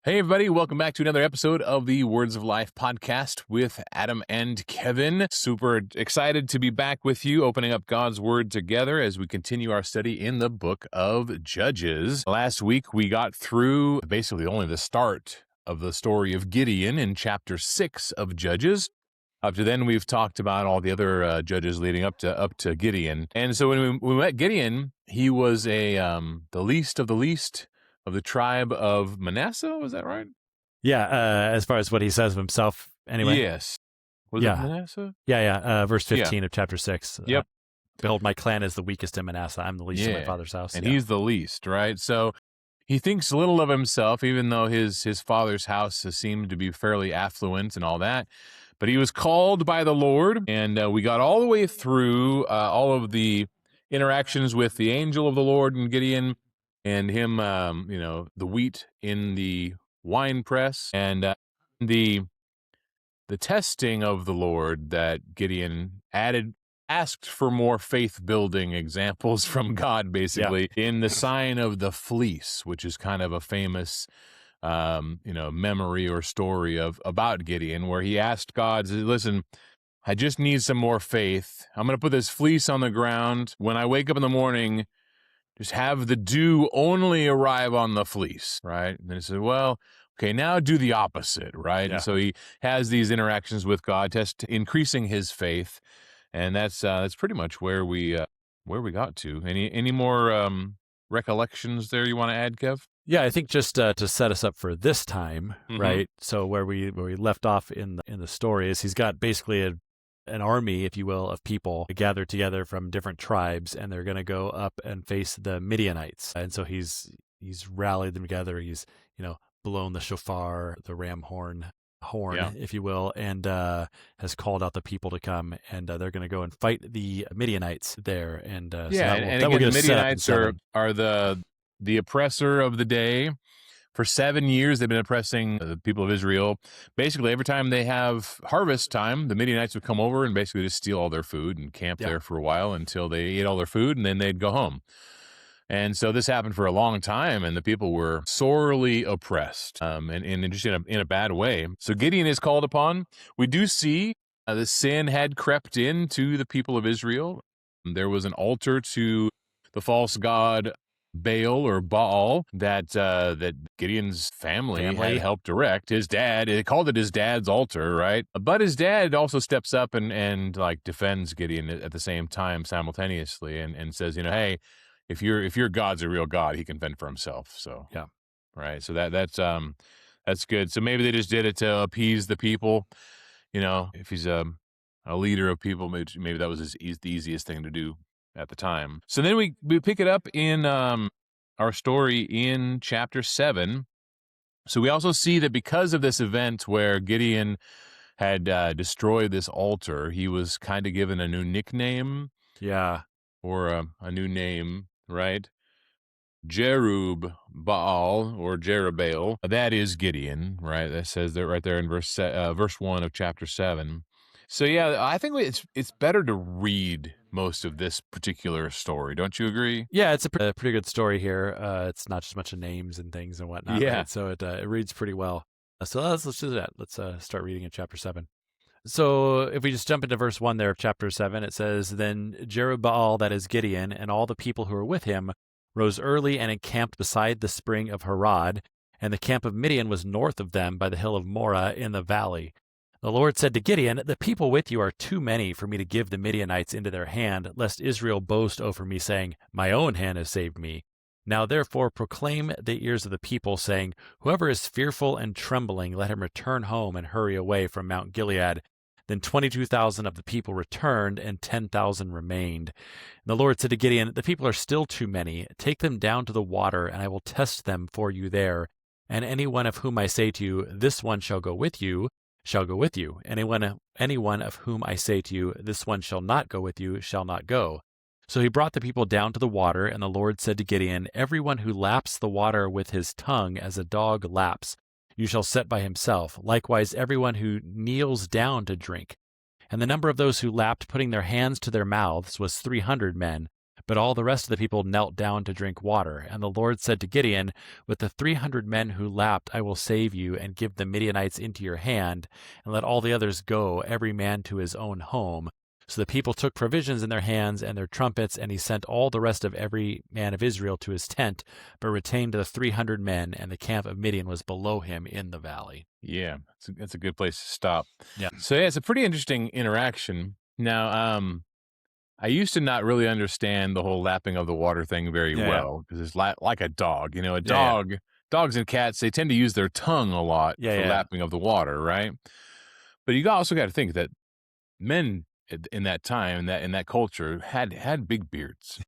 Hey, everybody. Welcome back to another episode of the Words of Life podcast with Adam and Kevin. Super excited to be back with you, opening up God's Word together as we continue our study in the book of Judges. Last week, we got through basically only the start of the story of Gideon in chapter 6 of Judges. Up to then, we've talked about all the other judges leading up to Gideon. And so when we met Gideon, he was the least of the least of the tribe of Manasseh, was that right? Yeah, as far as what he says of himself, anyway. Yes. Was it Manasseh? Yeah. Verse 15 of chapter 6. Yep. Behold, my clan is the weakest in Manasseh. I'm the least in my father's house. And he's the least, right? So he thinks little of himself, even though his father's house seemed to be fairly affluent and all that. But he was called by the Lord, and we got all the way through all of the interactions with the angel of the Lord and Gideon, and him, the wheat in the wine press, and the testing of the Lord that Gideon asked for more faith-building examples from God, basically, in the sign of the fleece, which is kind of a famous, memory or story about Gideon, where he asked God, listen, I just need some more faith. I'm going to put this fleece on the ground. When I wake up in the morning, just have the dew only arrive on the fleece, right? And then he said, well, okay, now do the opposite, right? Yeah. And so he has these interactions with God, increasing his faith, and that's pretty much where we got to. Any more recollections there you want to add, Kev? Yeah, I think just to set us up for this time, right? So where we left off in the story is he's got basically an army, if you will, of people gathered together from different tribes, and they're going to go up and face the Midianites. And so he's rallied them together. He's, blown the shofar, the ram horn, if you will, and has called out the people to come, and they're going to go and fight the Midianites there. And and again, the Midianites are the oppressor of the day. For 7 years, they've been oppressing the people of Israel. Basically, every time they have harvest time, the Midianites would come over and basically just steal all their food and camp there for a while until they ate all their food, and then they'd go home. And so this happened for a long time, and the people were sorely oppressed, and just in a bad way. So Gideon is called upon. We do see the sin had crept into the people of Israel. There was an altar to the false god Baal or Baal that Gideon's family had helped erect. His dad, they called it his dad's altar, right? But his dad also steps up and defends Gideon at the same time simultaneously and says, hey, if your God's a real God, he can fend for himself. So right. So that's good. So maybe they just did it to appease the people. If he's a leader of people, maybe that was the easiest thing to do at the time. So then we pick it up in our story in chapter 7. So we also see that because of this event where Gideon had destroyed this altar, he was kind of given a new nickname. Yeah. Or a new name, right? Jerub Baal or Jerubbaal. That is Gideon, right? That says that right there in verse 1 of chapter 7. So I think it's better to read most of this particular story. Don't you agree? Yeah, it's a pretty good story here. It's not just a bunch of names and things and whatnot. Yeah. Right? So it reads pretty well. So let's do that. Let's start reading in chapter 7. So if we just jump into verse 1 there of chapter 7, it says, Then Jerubbaal, that is Gideon, and all the people who were with him, rose early and encamped beside the spring of Harod, and the camp of Midian was north of them by the hill of Moreh in the valley. The Lord said to Gideon, The people with you are too many for me to give the Midianites into their hand, lest Israel boast over me, saying, My own hand has saved me. Now therefore proclaim the ears of the people, saying, Whoever is fearful and trembling, let him return home and hurry away from Mount Gilead. Then 22,000 of the people returned, and 10,000 remained. And the Lord said to Gideon, The people are still too many. Take them down to the water, and I will test them for you there. And any one of whom I say to you, This one shall go with you, shall go with you. Anyone of whom I say to you, This one shall not go with you, shall not go. So he brought the people down to the water, and the Lord said to Gideon, Everyone who laps the water with his tongue as a dog laps, you shall set by himself. Likewise, everyone who kneels down to drink. And the number of those who lapped, putting their hands to their mouths, was 300 men. But all the rest of the people knelt down to drink water. And the Lord said to Gideon, with the 300 men who lapped, I will save you and give the Midianites into your hand, and let all the others go, every man to his own home. So the people took provisions in their hands and their trumpets, and he sent all the rest of every man of Israel to his tent, but retained the 300 men, and the camp of Midian was below him in the valley. Yeah, that's a good place to stop. Yeah. So yeah, it's a pretty interesting interaction. Now, I used to not really understand the whole lapping of the water thing very well, because it's like a dog. You know, dogs and cats, they tend to use their tongue a lot for lapping of the water, right? But you also got to think that men in that time, in that culture, had big beards,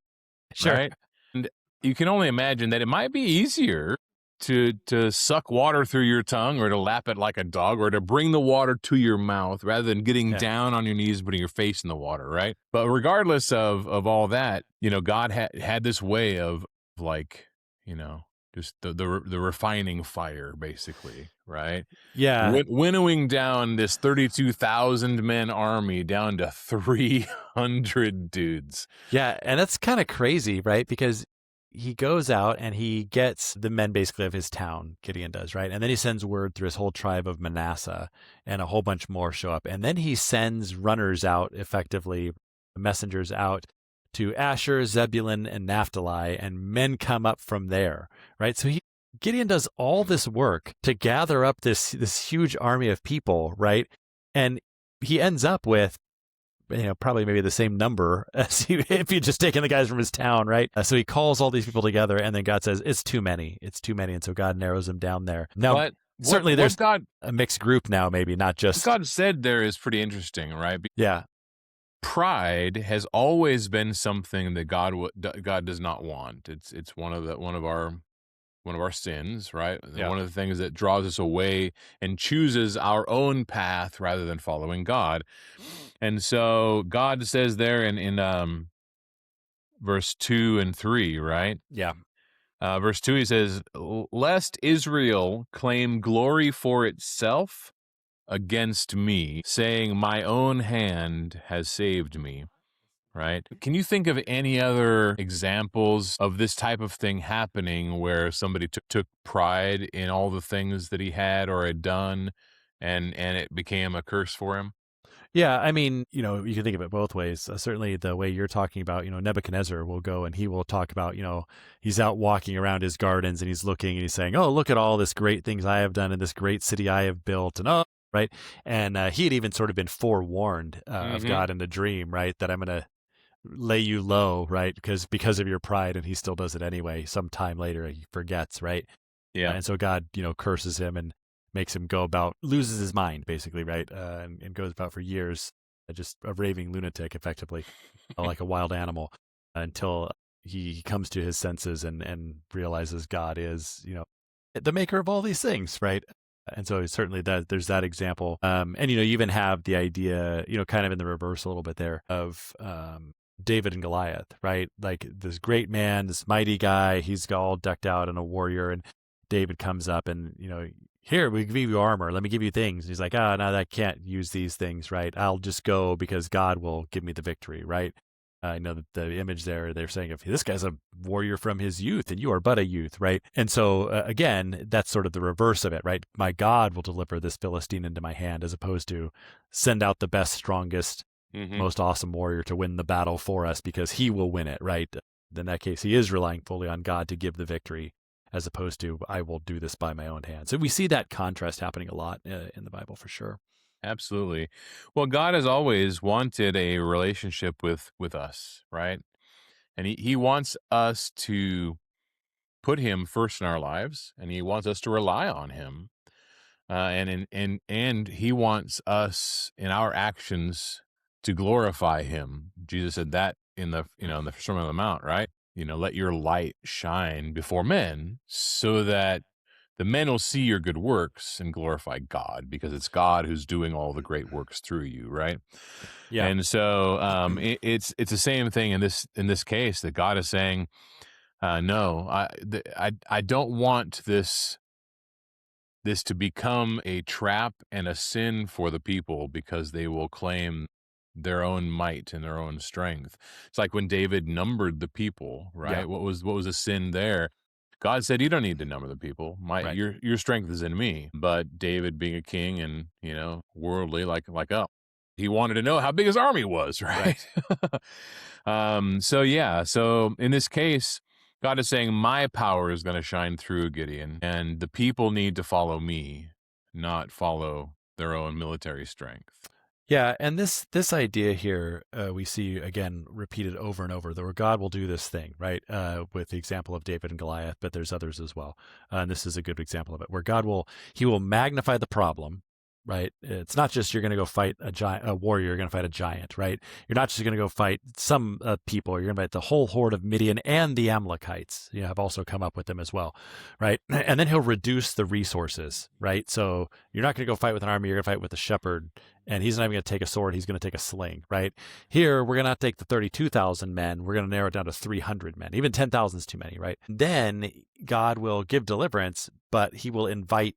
Sure. right? And you can only imagine that it might be easier to suck water through your tongue, or to lap it like a dog, or to bring the water to your mouth rather than getting down on your knees and putting your face in the water, right? But regardless of all that, you know, God had this way of, like, you know, just the refining fire, basically, right? Yeah. Winnowing down this 32,000 men army down to 300 dudes. Yeah, and that's kind of crazy, right? Because he goes out and he gets the men basically of his town, Gideon does, right? And then he sends word through his whole tribe of Manasseh, and a whole bunch more show up. And then he sends runners out, effectively, messengers out to Asher, Zebulun, and Naphtali, and men come up from there, right? So Gideon does all this work to gather up this huge army of people, right? And he ends up with, you know, probably maybe the same number as if you'd just taken the guys from his town, right? So he calls all these people together, and then God says, it's too many. It's too many. And so God narrows them down there. Now, certainly there's a mixed group now, maybe, not just... What God said there is pretty interesting, right? Yeah. Pride has always been something that God does not want. It's one of our sins, right? Yeah. One of the things that draws us away and chooses our own path rather than following God. And so God says there in verse 2 and 3, right? Yeah. Verse 2, he says, lest Israel claim glory for itself against me, saying, my own hand has saved me. Right? Can you think of any other examples of this type of thing happening, where somebody took pride in all the things that he had or had done, and it became a curse for him? Yeah, I mean, you know, you can think of it both ways. Certainly the way you're talking about, you know, Nebuchadnezzar will go and he will talk about, you know, he's out walking around his gardens and he's looking and he's saying, oh, look at all this great things I have done in this great city I have built. And right. And he had even sort of been forewarned of God in a dream, right? That I'm going to lay you low, right? Because of your pride, and he still does it anyway. Sometime later he forgets, right? Yeah. And so God, you know, curses him and makes him go about, loses his mind, basically, right? And goes about for years, just a raving lunatic, effectively, like a wild animal, until he comes to his senses and realizes God is, you know, the maker of all these things, right? And so certainly there's that example. And, you know, you even have the idea, you know, kind of in the reverse a little bit there of David and Goliath, right? Like this great man, this mighty guy, he's all decked out in a warrior, and David comes up and, you know, here, we give you armor. Let me give you things. And he's like, no, I can't use these things, right? I'll just go because God will give me the victory, right? I know that the image there, they're saying, if this guy's a warrior from his youth and you are but a youth, right? And so, again, that's sort of the reverse of it, right? My God will deliver this Philistine into my hand, as opposed to send out the best, strongest, most awesome warrior to win the battle for us because he will win it, right? In that case, he is relying fully on God to give the victory, as opposed to, I will do this by my own hand. So we see that contrast happening a lot in the Bible, for sure. Absolutely. Well, God has always wanted a relationship with us, right? And he wants us to put him first in our lives, and he wants us to rely on him. And he wants us in our actions to glorify him. Jesus said that in the Sermon on the Mount, right? You know, let your light shine before men, so that the men will see your good works and glorify God, because it's God who's doing all the great works through you, right? Yeah. And so it's the same thing in this case, that God is saying, no, I don't want this to become a trap and a sin for the people, because they will claim their own might and their own strength. It's like when David numbered the people, right? Yeah. What was a sin there? God said, "You don't need to number the people. Right. Your strength is in me." But David, being a king and worldly like us, he wanted to know how big his army was, right? So in this case, God is saying, "My power is going to shine through Gideon, and the people need to follow me, not follow their own military strength." Yeah, and this idea here we see again repeated over and over, where God will do this thing, right? With the example of David and Goliath, but there's others as well, and this is a good example of it, where He will magnify the problem, right? It's not just you're going to go fight a warrior, you're going to fight a giant, right? You're not just going to go fight some people, you're going to fight the whole horde of Midian and the Amalekites. You have also come up with them as well, right? And then He'll reduce the resources, right? So you're not going to go fight with an army, you're going to fight with a shepherd. And he's not even going to take a sword. He's going to take a sling, right? Here, we're going to not take the 32,000 men. We're going to narrow it down to 300 men. Even 10,000 is too many, right? Then God will give deliverance, but He will invite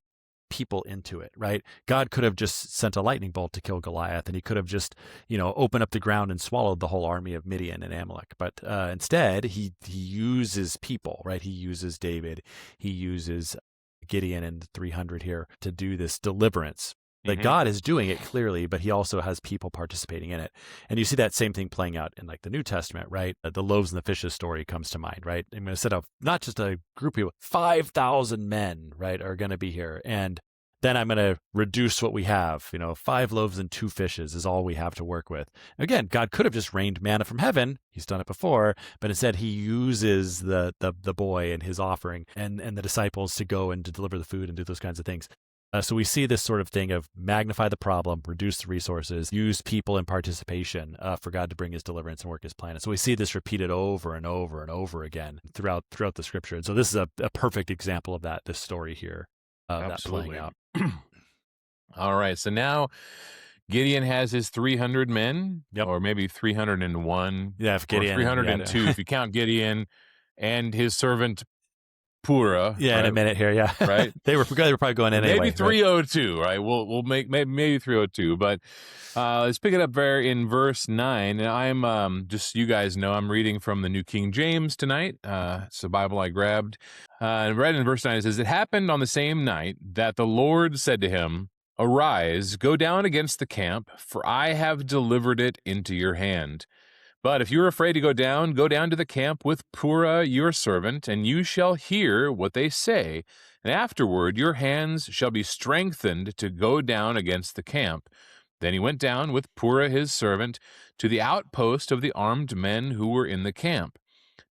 people into it, right? God could have just sent a lightning bolt to kill Goliath, and He could have just, opened up the ground and swallowed the whole army of Midian and Amalek. But instead, he uses people, right? He uses David. He uses Gideon and 300 here to do this deliverance. That God is doing it clearly, but He also has people participating in it. And you see that same thing playing out in like the New Testament, right? The loaves and the fishes story comes to mind, right? I'm going to set up not just a group of people, 5,000 men, right, are going to be here. And then I'm going to reduce what we have. 5 loaves and 2 fishes is all we have to work with. Again, God could have just rained manna from heaven. He's done it before, but instead He uses the boy and his offering and the disciples to go and to deliver the food and do those kinds of things. So we see this sort of thing of magnify the problem, reduce the resources, use people in participation for God to bring His deliverance and work His plan. And so we see this repeated over and over and over again throughout the scripture. And so this is a perfect example of that, this story here, that playing out. All right. So now Gideon has his 300 men, or maybe 301. Yeah, if Gideon. 302 if you count Gideon and his servant Purah. Yeah, right? In a minute here, yeah. Right? They were probably going in anyway. Maybe 302, right? We'll make maybe 302, but let's pick it up there in verse 9. And I'm just, you guys know, I'm reading from the New King James tonight. It's a Bible I grabbed. And right in verse 9 it says, "It happened on the same night that the Lord said to him, 'Arise, go down against the camp, for I have delivered it into your hand. But if you are afraid to go down to the camp with Purah your servant, and you shall hear what they say, and afterward your hands shall be strengthened to go down against the camp.' Then he went down with Purah his servant to the outpost of the armed men who were in the camp.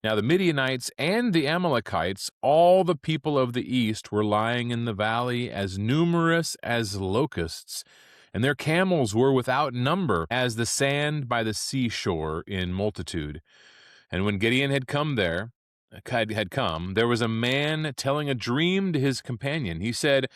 Now the Midianites and the Amalekites, all the people of the east, were lying in the valley as numerous as locusts, and their camels were without number, as the sand by the seashore in multitude. And when Gideon had come, there was a man telling a dream to his companion. He said,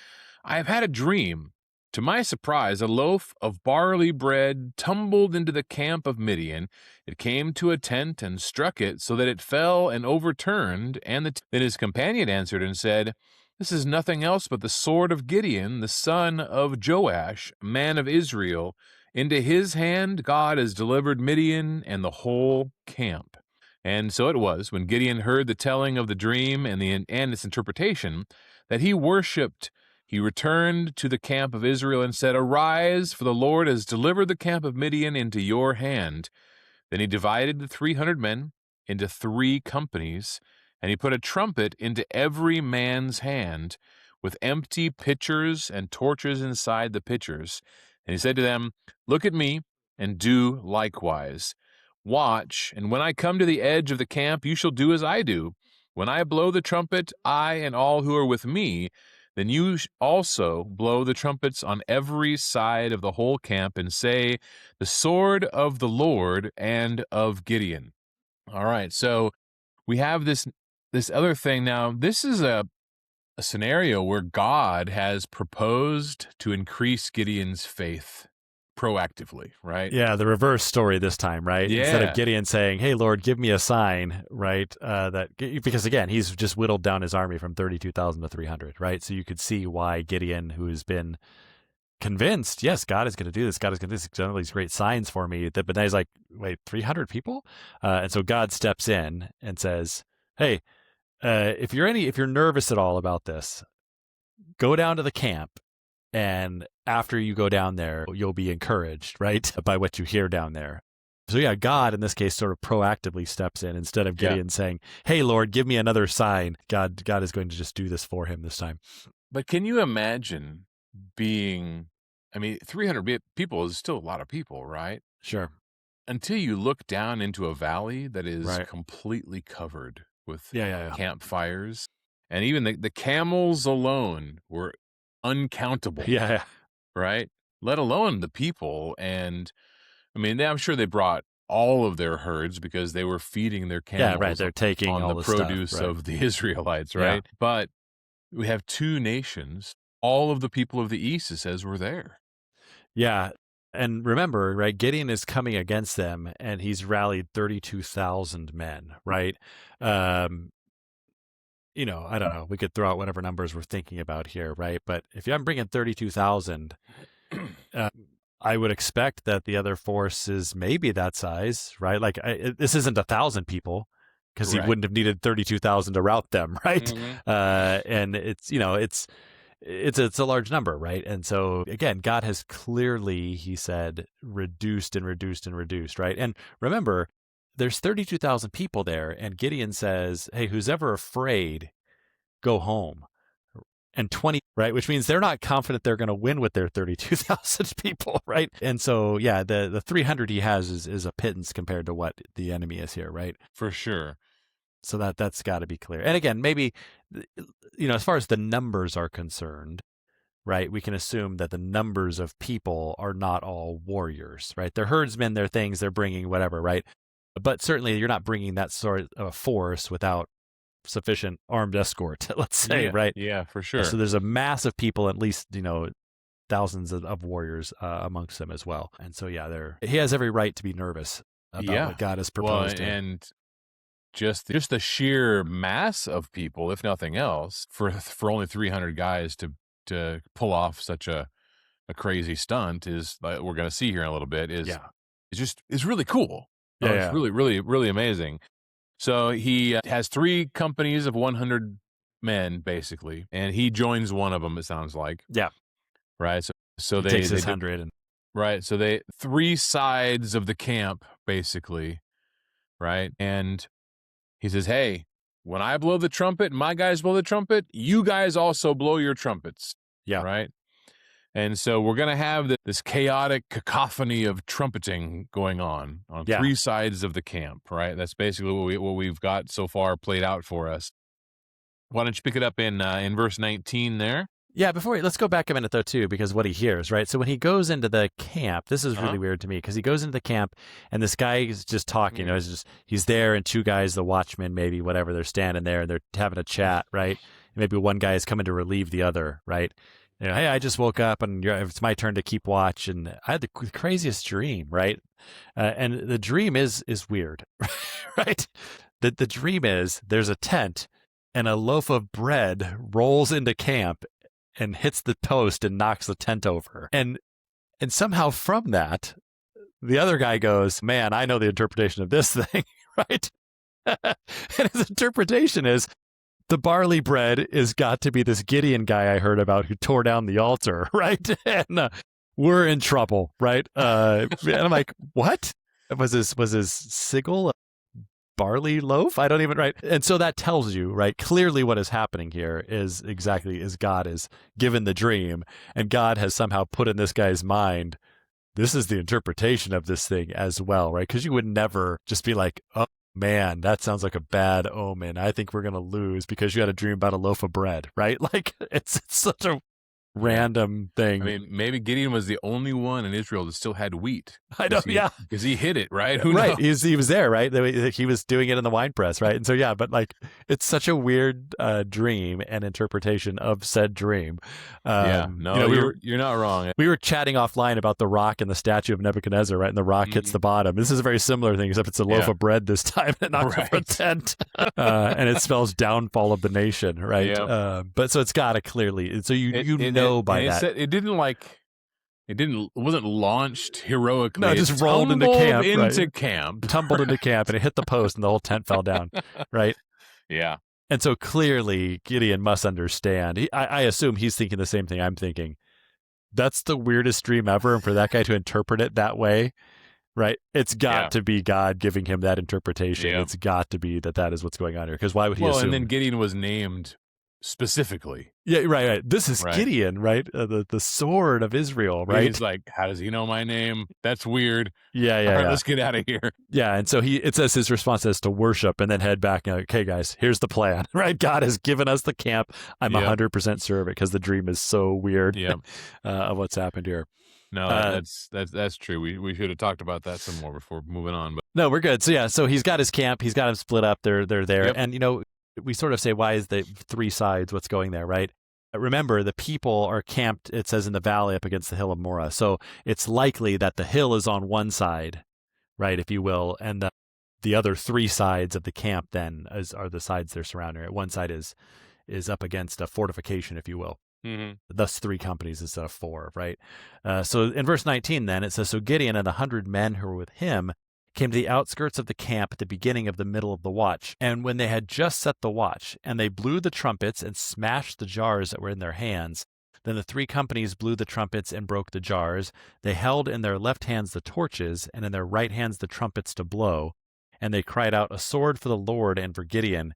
'I have had a dream. To my surprise, a loaf of barley bread tumbled into the camp of Midian. It came to a tent and struck it, so that it fell and overturned. Then his companion answered and said, "This is nothing else but the sword of Gideon, the son of Joash, man of Israel. Into his hand God has delivered Midian and the whole camp." And so it was, when Gideon heard the telling of the dream and its interpretation, that he worshipped. He returned to the camp of Israel and said, "Arise, for the Lord has delivered the camp of Midian into your hand." Then he divided the 300 men into 3 companies, and he put a trumpet into every man's hand, with empty pitchers and torches inside the pitchers. And he said to them, "Look at me, and do likewise. Watch, and when I come to the edge of the camp, you shall do as I do. When I blow the trumpet, I and all who are with me, then you also blow the trumpets on every side of the whole camp, and say, 'The sword of the Lord and of Gideon.'" All right, so we have this other thing. Now, this is a scenario where God has proposed to increase Gideon's faith proactively, right? Yeah, the reverse story this time, right? Yeah. Instead of Gideon saying, "Hey, Lord, give me a sign," right? Because again, he's just whittled down his army from 32,000 to 300, right? So you could see why Gideon, who has been convinced, yes, God is going to do this. God is going to do this. He's done all these great signs for me. But then he's like, wait, 300 people? And so God steps in and says, hey, if you're nervous at all about this, go down to the camp. And after you go down there, you'll be encouraged, right, by what you hear down there. So yeah, God in this case sort of proactively steps in instead of Gideon saying, hey, Lord, give me another sign. God is going to just do this for him this time. But can you imagine being, 300 people is still a lot of people, right? Sure. Until you look down into a valley that is completely covered with campfires. And even the camels alone were uncountable. Yeah. Right? Let alone the people. And I'm sure they brought all of their herds because they were feeding their camels. Yeah, right. They're taking on all the produce stuff, right. of the Israelites, right? Yeah. But we have two nations. All of the people of the east, it says, were there. Yeah. And remember, right, Gideon is coming against them, and he's rallied 32,000 men, right? I don't know. We could throw out whatever numbers we're thinking about here, right? But if I'm bringing 32,000, I would expect that the other force is maybe that size, right? Like this isn't 1,000 people because he wouldn't have needed 32,000 to rout them, right? Mm-hmm. And it's a large number, right? And so again, God has clearly, he said, reduced and reduced and reduced, right? And remember, there's 32,000 people there, and Gideon says, hey, who's ever afraid, go home. And 20, right? Which means they're not confident they're going to win with their 32,000 people, right? And so, yeah, the 300 he has is a pittance compared to what the enemy is here, right? For sure. So that's got to be clear. And again, maybe, as far as the numbers are concerned, right, we can assume that the numbers of people are not all warriors, right? They're herdsmen, they're things, they're bringing whatever, right? But certainly you're not bringing that sort of a force without sufficient armed escort, let's say, right? Yeah, for sure. So there's a mass of people, at least, thousands of warriors amongst them as well. And so, yeah, he has every right to be nervous about what God has proposed. Well, and just the sheer mass of people, if nothing else, for only 300 guys to pull off such a crazy stunt is, like we're going to see here in a little bit, is really cool. It's really, really, really amazing. So he has 3 companies of 100 men, basically, and he joins one of them, it sounds like. Yeah. Right? So he takes his 100. Right. So 3 sides of the camp, basically, right? And he says, hey, when I blow the trumpet and my guys blow the trumpet, you guys also blow your trumpets. Yeah. Right? And so we're going to have this chaotic cacophony of trumpeting going on 3 sides of the camp, right? That's basically what we've got so far played out for us. Why don't you pick it up in verse 19 there? Yeah, let's go back a minute though too, because what he hears, right? So when he goes into the camp, this is really weird to me because he goes into the camp and this guy is just talking. He's there and 2 guys, the watchmen, maybe whatever, they're standing there and they're having a chat, right? And maybe one guy is coming to relieve the other, right? Hey, I just woke up and it's my turn to keep watch, and I had the craziest dream, right? And the dream is weird, right? The dream is there's a tent and a loaf of bread rolls into camp and hits the post and knocks the tent over. And somehow from that, the other guy goes, man, I know the interpretation of this thing, right? And his interpretation is, the barley bread is got to be this Gideon guy I heard about who tore down the altar, right? And we're in trouble, right? And I'm like, what? Was his sigil a barley loaf? I don't even, right? And so that tells you, right, clearly what is happening here is exactly as God is given the dream, and God has somehow put in this guy's mind, this is the interpretation of this thing as well, right? Because you would never just be like, oh, man, that sounds like a bad omen. I think we're going to lose because you had a dream about a loaf of bread, right? Like, it's such a random thing. Maybe Gideon was the only one in Israel that still had wheat. I know, because he hid it, right? Who knows? He was there, right? He was doing it in the wine press, right? And so, but like, it's such a weird dream and interpretation of said dream. You're not wrong. We were chatting offline about the rock and the statue of Nebuchadnezzar, right? And the rock hits the bottom. This is a very similar thing, except it's a loaf of bread this time and not a tent. And it spells downfall of the nation, right? But so it's got to clearly, so you know by that. It didn't like It wasn't launched heroically. No, it just rolled into camp. Camp. Tumbled into camp, and it hit the post, and the whole tent fell down, right? Yeah. And so clearly Gideon must understand. I assume he's thinking the same thing I'm thinking. That's the weirdest dream ever, and for that guy to interpret it that way, right? It's got to be God giving him that interpretation. Yeah. It's got to be that is what's going on here, because why would he assume? Well, and then Gideon was named specifically. Yeah, right. This is Gideon, right? The sword of Israel, right? He's like, how does he know my name? That's weird. Yeah. All right, let's get out of here. Yeah, and so it says his response is to worship and then head back and okay, guys, here's the plan, right? God has given us the camp. I'm 100% sure of it because the dream is so weird of what's happened here. No, that's true. We should have talked about that some more before moving on. But no, we're good. So he's got his camp. He's got them split up. They're there, and we sort of say, why is the three sides? What's going there, right? Remember, the people are camped, it says, in the valley up against the hill of Morah. So it's likely that the hill is on one side, right, if you will, and the other three sides of the camp then are the sides they're surrounding it. One side is up against a fortification, if you will. Mm-hmm. Thus 3 companies instead of 4, right? So in verse 19 then, it says, so Gideon and 100 men who were with him came to the outskirts of the camp at the beginning of the middle of the watch. And when they had just set the watch, and they blew the trumpets and smashed the jars that were in their hands, then the 3 companies blew the trumpets and broke the jars. They held in their left hands the torches, and in their right hands the trumpets to blow. And they cried out, a sword for the Lord and for Gideon.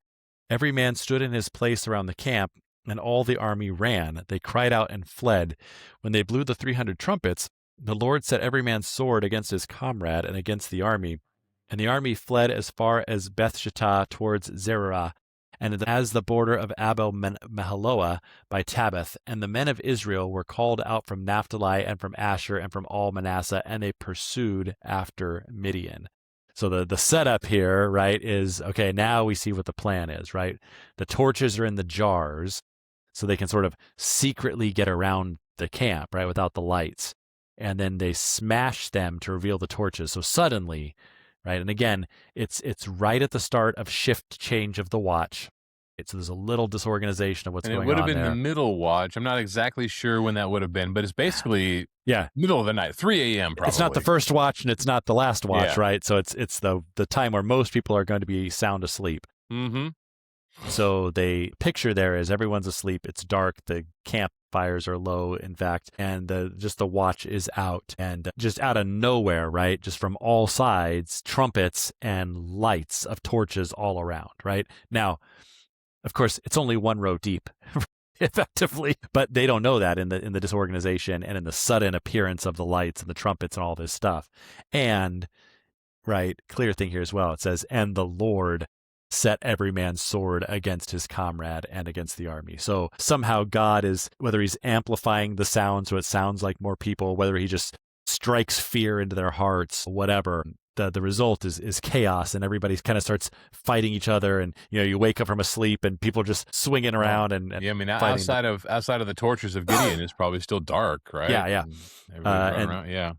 Every man stood in his place around the camp, and all the army ran. They cried out and fled. When they blew the 300 trumpets, the Lord set every man's sword against his comrade and against the army. And the army fled as far as Bethshittah towards Zerah, and as the border of Abel-Mahaloah by Tabbath. And the men of Israel were called out from Naphtali and from Asher and from all Manasseh, and they pursued after Midian. So the setup here, right, is, okay, now we see what the plan is, right? The torches are in the jars, so they can sort of secretly get around the camp, right, without the lights. And then they smash them to reveal the torches. So suddenly, right, and again, it's right at the start of shift change of the watch. So there's a little disorganization of what's going on there. It would have been the middle watch. I'm not exactly sure when that would have been, but it's basically middle of the night, 3 a.m. probably. It's not the first watch and it's not the last watch, right? So it's the time where most people are going to be sound asleep. Mm-hmm. So they picture there as everyone's asleep. It's dark. The campfires are low, in fact, and the watch is out. And just out of nowhere, right, just from all sides, trumpets and lights of torches all around, right? Now, of course, it's only one row deep, effectively, but they don't know that in the disorganization and in the sudden appearance of the lights and the trumpets and all this stuff. And, right, clear thing here as well. It says, and the Lord set every man's sword against his comrade and against the army. So somehow God is, whether he's amplifying the sound so it sounds like more people, whether he just strikes fear into their hearts, whatever, the result is chaos, and everybody kind of starts fighting each other, and you wake up from a sleep and people just swinging around and I mean, outside of the torches of Gideon, it's probably still dark, right? Yeah.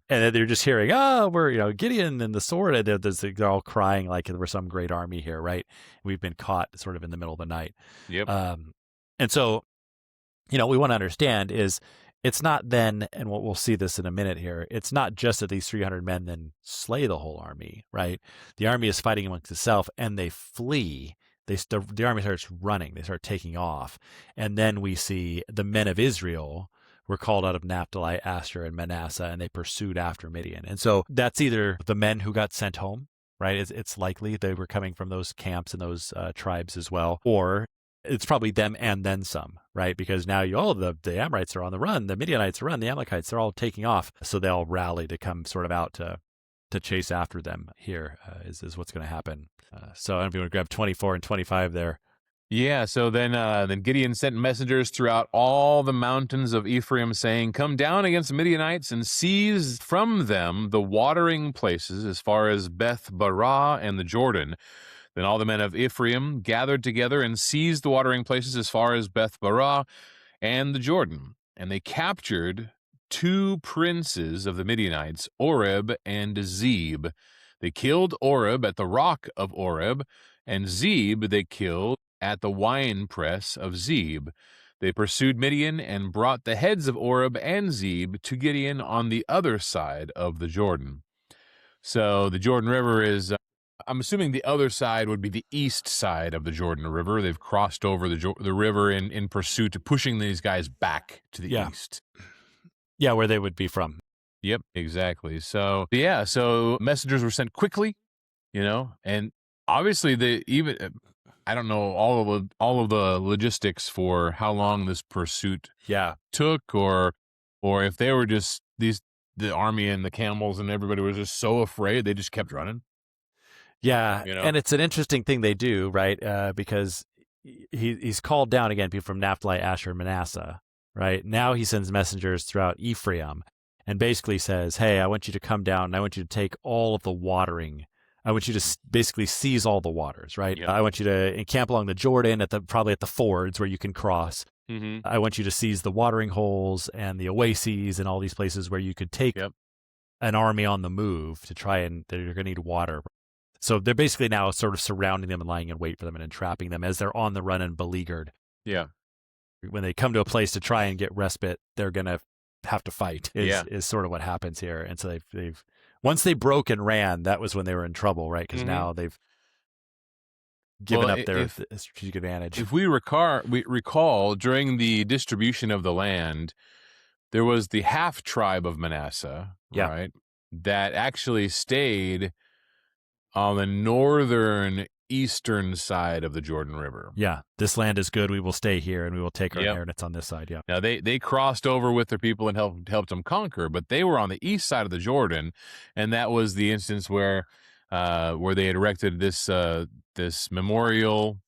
And they're just hearing, we're Gideon and the sword, and they're all crying like we're some great army here, right? We've been caught sort of in the middle of the night. Yep. And so, we want to understand is, it's not then, and we'll see this in a minute here, it's not just that these 300 men then slay the whole army, right? The army is fighting amongst itself, and they flee. The army starts running. They start taking off. And then we see the men of Israel were called out of Naphtali, Asher, and Manasseh, and they pursued after Midian. And so that's either the men who got sent home, right? It's likely they were coming from those camps and those tribes as well, or it's probably them and then some, right? Because now the Amorites are on the run, the Midianites are on, the Amalekites, they're all taking off. So they all rally to come sort of out to chase after them here is what's going to happen. So I don't know if you want to grab 24 and 25 there. Yeah, so then Gideon sent messengers throughout all the mountains of Ephraim, saying, come down against the Midianites and seize from them the watering places as far as Beth Barah and the Jordan. Then all the men of Ephraim gathered together and seized the watering places as far as Beth Barah and the Jordan. And they captured 2 princes of the Midianites, Oreb and Zeb. They killed Oreb at the rock of Oreb, and Zeb they killed at the winepress of Zeb. They pursued Midian and brought the heads of Oreb and Zeb to Gideon on the other side of the Jordan. So the Jordan River is, I'm assuming the other side would be the east side of the Jordan River. They've crossed over the river in pursuit of pushing these guys back to the east. Yeah, where they would be from. Yep, exactly. So, yeah, so messengers were sent quickly, and obviously I don't know all of the logistics for how long this pursuit took, or if they were just the army and the camels and everybody was just so afraid they just kept running. Yeah, and it's an interesting thing they do, right? Because he's called down again people from Naphtali, Asher, and Manasseh, right? Now he sends messengers throughout Ephraim and basically says, hey, I want you to come down and I want you to take all of the watering. I want you to basically seize all the waters, right? Yep. I want you to encamp along the Jordan probably at the fords where you can cross. Mm-hmm. I want you to seize the watering holes and the oases and all these places where you could take an army on the move to try and they're going to need water. So they're basically now sort of surrounding them and lying in wait for them and entrapping them as they're on the run and beleaguered. Yeah. When they come to a place to try and get respite, they're going to have to fight is sort of what happens here. And so they've once they broke and ran, that was when they were in trouble, right? Because now they've given up their strategic advantage. If we recall during the distribution of the land, there was the half tribe of Manasseh, right? That actually stayed on the northern eastern side of the Jordan River. Yeah, this land is good. We will stay here and we will take our inheritance on this side. Yeah. Now they crossed over with their people and helped them conquer, but they were on the east side of the Jordan, and that was the instance where they had erected this memorial.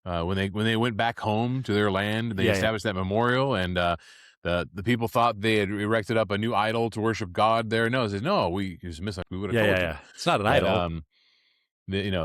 When they went back home to their land, they established that memorial, and the people thought they had erected up a new idol to worship God there. No, it says no. We just missed. We would have told you. It's not an idol.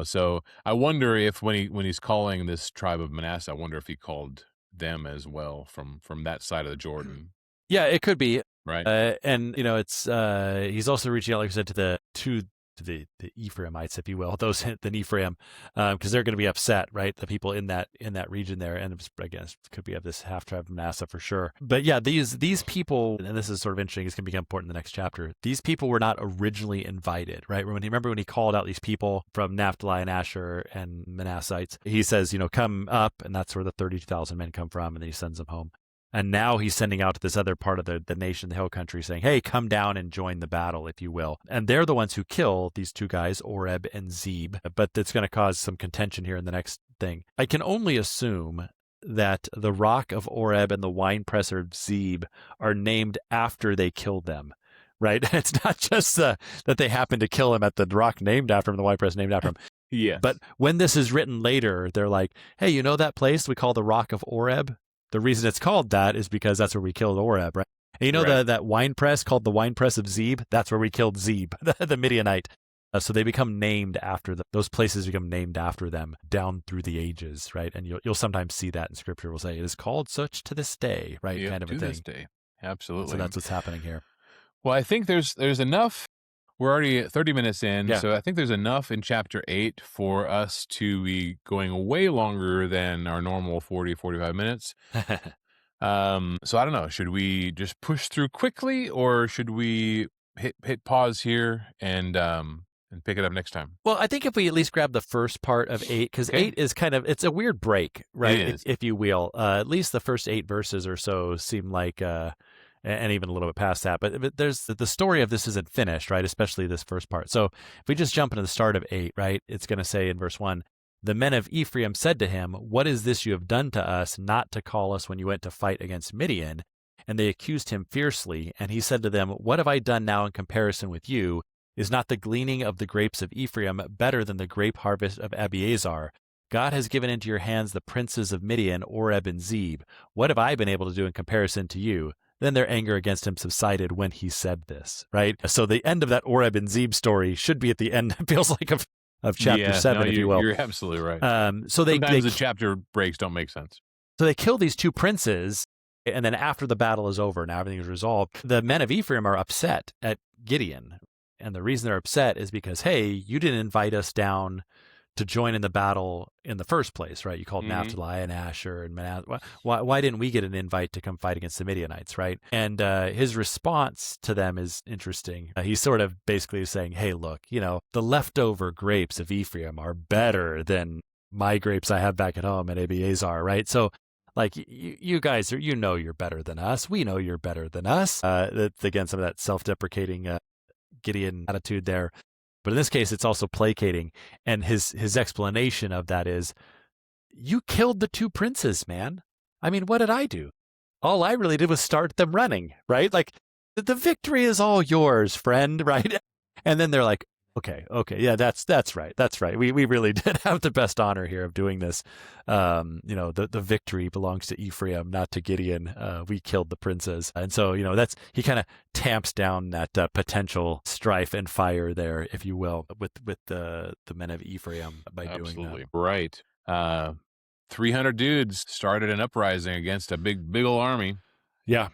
So I wonder if when he's calling this tribe of Manasseh, I wonder if he called them as well from that side of the Jordan. Yeah, it could be. Right. And it's he's also reaching out, like I said, to the Ephraimites, if you will, those in Ephraim, because they're going to be upset, right? The people in that region there, and again, it could be of this half tribe of Manasseh for sure. But yeah, these people, and this is sort of interesting. It's going to become important in the next chapter. These people were not originally invited, right? Remember when he called out these people from Naphtali and Asher and Manassites, he says, come up, and that's where the 32,000 men come from, and then he sends them home. And now he's sending out to this other part of the nation, the hill country, saying, hey, come down and join the battle, if you will. And they're the ones who kill these two guys, Oreb and Zeb. But it's going to cause some contention here in the next thing. I can only assume that the rock of Oreb and the winepress of Zeb are named after they killed them, right? It's not just that they happened to kill him at the rock named after him, the winepress named after him. Yeah. But when this is written later, they're like, hey, you know that place we call the rock of Oreb? The reason it's called that is because that's where we killed Oreb, right? And you know that wine press called the winepress of Zeb? That's where we killed Zeb, the Midianite. So they become named after those places become named after them down through the ages, right? And you'll sometimes see that in Scripture. We'll say it is called such to this day, right? Yep, kind of a thing. To this day, absolutely. So that's what's happening here. Well, I think there's enough. We're already 30 minutes in, so I think there's enough in chapter 8 for us to be going way longer than our normal 45 minutes. So I don't know. Should we just push through quickly, or should we hit pause here and pick it up next time? Well, I think if we at least grab the first part of 8, because 8 is it's a weird break, right? If you will. At least the first 8 verses or so seem like and even a little bit past that. But there's the story of this isn't finished, right? Especially this first part. So if we just jump into the start of 8, right? It's going to say in verse 1, the men of Ephraim said to him, what is this you have done to us, not to call us when you went to fight against Midian? And they accused him fiercely. And he said to them, what have I done now in comparison with you? Is not the gleaning of the grapes of Ephraim better than the grape harvest of Abiezer? God has given into your hands the princes of Midian, Oreb and Zeb. What have I been able to do in comparison to you? Then their anger against him subsided when he said this, right? So the end of that Oreb and Zeb story should be at the end, it feels like, of chapter 7, if you will. You're absolutely right. So Sometimes the chapter breaks don't make sense. So they kill these two princes, and then after the battle is over, now everything is resolved, the men of Ephraim are upset at Gideon. And the reason they're upset is because, hey, you didn't invite us down to join in the battle in the first place, right? You called Mhm. Naphtali and Asher and Manasseh. Why didn't we get an invite to come fight against the Midianites, right? And his response to them is interesting. He's sort of basically saying, hey, look, the leftover grapes of Ephraim are better than my grapes I have back at home at Abiezer, right? So, like, you guys you're better than us. We know you're better than us. That's, again, some of that self-deprecating Gideon attitude there. But in this case, it's also placating. And his explanation of that is, you killed the two princes, man. I mean, what did I do? All I really did was start them running, right? Like, the victory is all yours, friend, right? And then they're like, okay, yeah, that's right. We really did have the best honor here of doing this. The victory belongs to Ephraim, not to Gideon. We killed the princes, and so he kind of tamps down that potential strife and fire there, if you will, with the men of Ephraim by doing that. Right. 300 dudes started an uprising against a big old army. Yeah.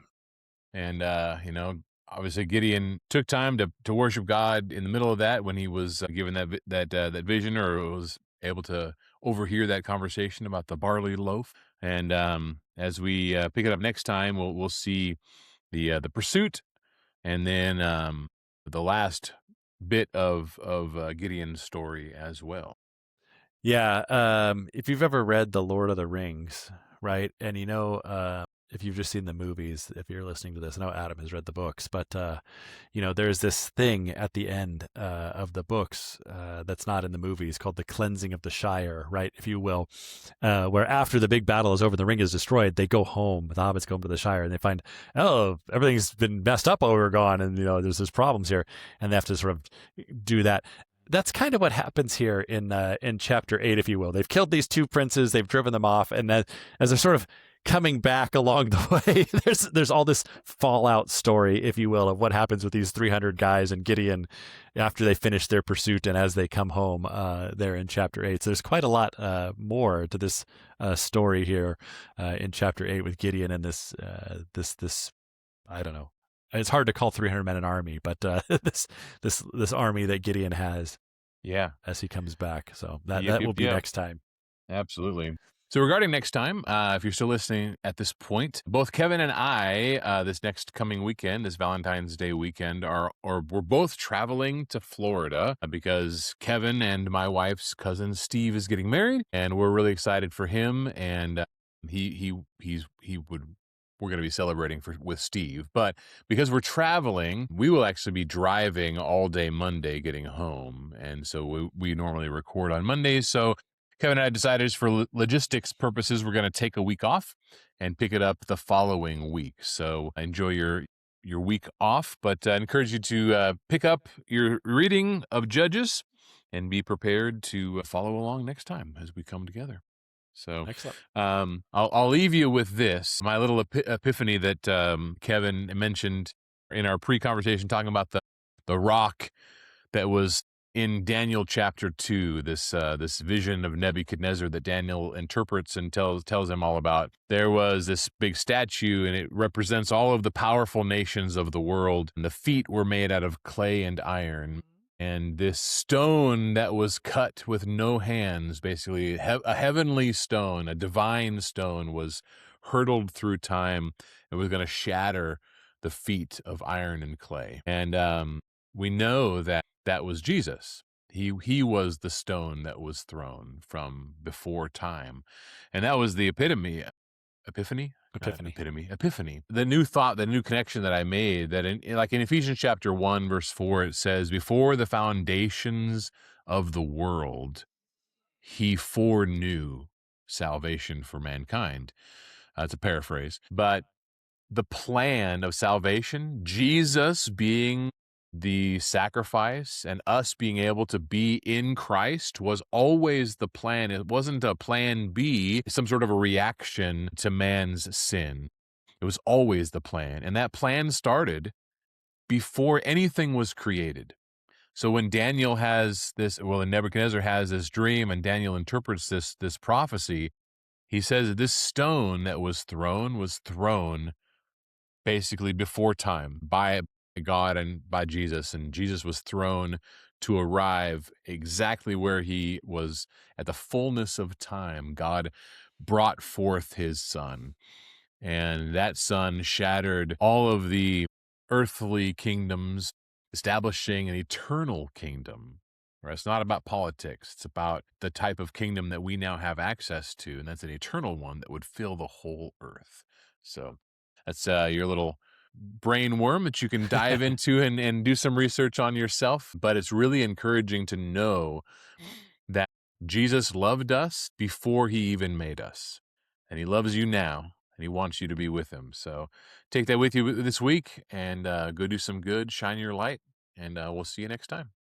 And, obviously Gideon took time to worship God in the middle of that when he was given that vision, or was able to overhear that conversation about the barley loaf. And as we pick it up next time, we'll see the pursuit, and then the last bit of Gideon's story as well. Yeah. If you've ever read The Lord of the Rings, right, and if you've just seen the movies, if you're listening to this, I know Adam has read the books, but there's this thing at the end of the books that's not in the movies called the cleansing of the Shire, right, if you will, where after the big battle is over and the ring is destroyed, they go home. The hobbits go home to the Shire and they find, oh, everything's been messed up while we were gone, and there's problems here, and they have to sort of do that. That's kind of what happens here in chapter 8, if you will. They've killed these two princes, they've driven them off, and then as they're sort of coming back along the way, there's all this fallout story, if you will, of what happens with these 300 guys and Gideon after they finish their pursuit and as they come home there in chapter 8. So there's quite a lot more to this story here in chapter 8 with Gideon and this I don't know. It's hard to call 300 men an army, but this army that Gideon has, as he comes back. So that will be next time. Absolutely. So regarding next time, if you're still listening at this point, both Kevin and I, this next coming weekend, this Valentine's Day weekend, we're both traveling to Florida because Kevin and my wife's cousin Steve is getting married, and we're really excited for him. And we're going to be celebrating with Steve. But because we're traveling, we will actually be driving all day Monday getting home. And so we normally record on Mondays. So Kevin and I decided just for logistics purposes, we're going to take a week off and pick it up the following week. So enjoy your week off, but I encourage you to pick up your reading of Judges and be prepared to follow along next time as we come together. So excellent. I'll leave you with this, my little epiphany that Kevin mentioned in our pre-conversation, talking about the rock that was in Daniel chapter 2, this vision of Nebuchadnezzar that Daniel interprets and tells him all about. There was this big statue, and it represents all of the powerful nations of the world, and the feet were made out of clay and iron. And this stone that was cut with no hands, basically a heavenly stone, a divine stone, was hurtled through time and was going to shatter the feet of iron and clay. And we know that was Jesus. He was the stone that was thrown from before time. And that was the epiphany. The new thought, the new connection that I made, that in Ephesians chapter 1, verse 4, it says, before the foundations of the world, he foreknew salvation for mankind. It's a paraphrase. But the plan of salvation, Jesus being the sacrifice and us being able to be in Christ, was always the plan. It wasn't a plan B, some sort of a reaction to man's sin. It was always the plan. And that plan started before anything was created. So when Daniel has and Nebuchadnezzar has this dream, and Daniel interprets this prophecy, he says that this stone that was thrown basically before time by God and by Jesus, and Jesus was thrown to arrive exactly where he was at the fullness of time. God brought forth his son, and that son shattered all of the earthly kingdoms, establishing an eternal kingdom. Right? It's not about politics. It's about the type of kingdom that we now have access to, and that's an eternal one that would fill the whole earth. So that's your little brain worm that you can dive into and do some research on yourself. But it's really encouraging to know that Jesus loved us before he even made us, and he loves you now, and he wants you to be with him. So take that with you this week and go do some good, shine your light, and we'll see you next time.